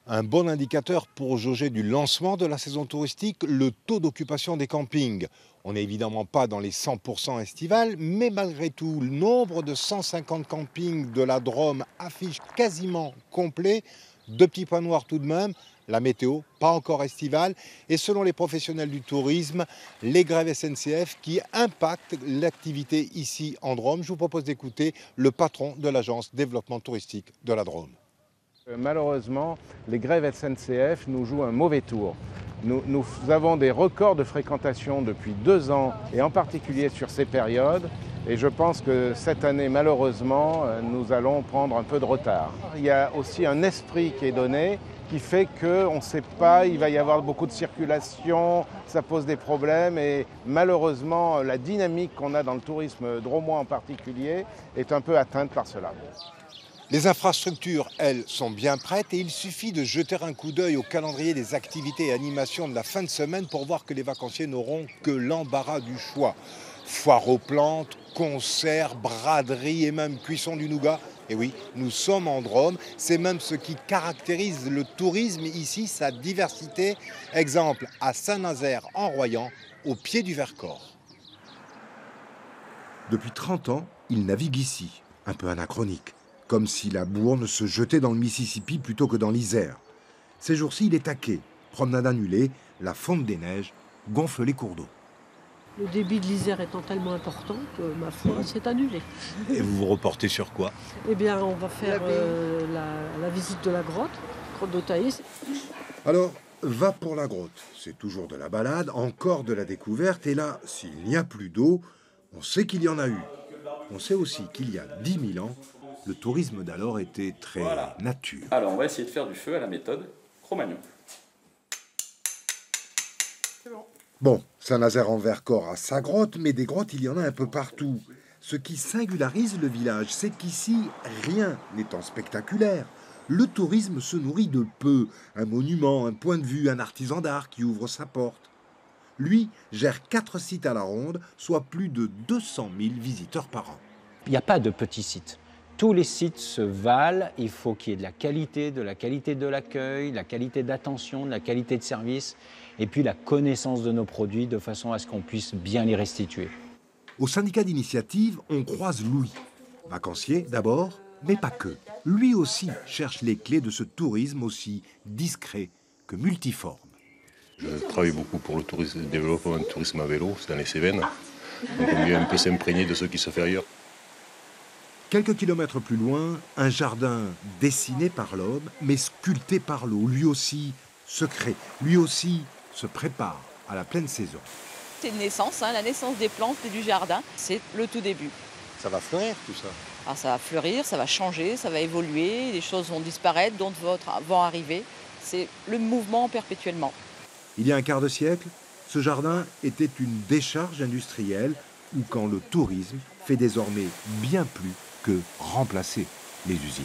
Un bon indicateur pour jauger du lancement de la saison touristique, le taux d'occupation des campings. On n'est évidemment pas dans les 100% estivales, mais malgré tout, le nombre de 150 campings de la Drôme affiche quasiment complet. Deux petits points noirs tout de même, la météo, pas encore estivale, et selon les professionnels du tourisme, les grèves SNCF qui impactent l'activité ici en Drôme. Je vous propose d'écouter le patron de l'agence développement touristique de la Drôme. Malheureusement, les grèves SNCF nous jouent un mauvais tour. Nous avons des records de fréquentation depuis 2 ans, et en particulier sur ces périodes. Et je pense que cette année, malheureusement, nous allons prendre un peu de retard. Il y a aussi un esprit qui est donné, qui fait qu'on ne sait pas, il va y avoir beaucoup de circulation, ça pose des problèmes. Et malheureusement, la dynamique qu'on a dans le tourisme drômois en particulier est un peu atteinte par cela. Les infrastructures, elles, sont bien prêtes et il suffit de jeter un coup d'œil au calendrier des activités et animations de la fin de semaine pour voir que les vacanciers n'auront que l'embarras du choix. Foire aux plantes, concerts, braderies et même cuisson du nougat. Et oui, nous sommes en Drôme, c'est même ce qui caractérise le tourisme ici, sa diversité. Exemple à Saint-Nazaire en Royan, au pied du Vercors. Depuis 30 ans, il navigue ici, un peu anachronique. Comme si la Bourne se jetait dans le Mississippi plutôt que dans l'Isère. Ces jours-ci, il est à quai. Promenade annulée, la fonte des neiges gonfle les cours d'eau. Le débit de l'Isère étant tellement important que, ma foi, c'est annulé. Et vous vous reportez sur quoi? Eh bien, on va faire la visite de la grotte d'Otaïs. Alors, va pour la grotte. C'est toujours de la balade, encore de la découverte. Et là, s'il n'y a plus d'eau, on sait qu'il y en a eu. On sait aussi qu'il y a 10 000 ans, le tourisme d'alors était très nature. Alors, on va essayer de faire du feu à la méthode Cro-Magnon. Bon, Saint-Nazaire en Vercors a sa grotte, mais des grottes, il y en a un peu partout. Ce qui singularise le village, c'est qu'ici, rien n'étant spectaculaire. Le tourisme se nourrit de peu. Un monument, un point de vue, un artisan d'art qui ouvre sa porte. Lui gère 4 sites à la ronde, soit plus de 200 000 visiteurs par an. Il n'y a pas de petits sites. Tous les sites se valent, il faut qu'il y ait de la qualité de l'accueil, de la qualité d'attention, de la qualité de service, et puis la connaissance de nos produits de façon à ce qu'on puisse bien les restituer. Au syndicat d'initiative, on croise Louis. Vacancier d'abord, mais pas que. Lui aussi cherche les clés de ce tourisme aussi discret que multiforme. Je travaille beaucoup pour le développement du tourisme à vélo, c'est dans les Cévennes. Donc on vient un peu s'imprégner de ce qui se fait ailleurs. Quelques kilomètres plus loin, un jardin dessiné par l'homme, mais sculpté par l'eau. Lui aussi secret, lui aussi se prépare à la pleine saison. C'est une naissance, la naissance des plantes et du jardin, c'est le tout début. Ça va fleurir tout ça? Alors ça va fleurir, ça va changer, ça va évoluer, les choses vont disparaître, d'autres vont arriver. C'est le mouvement perpétuellement. Il y a un quart de siècle, ce jardin était une décharge industrielle où quand le tourisme fait désormais bien plus que remplacer les usines.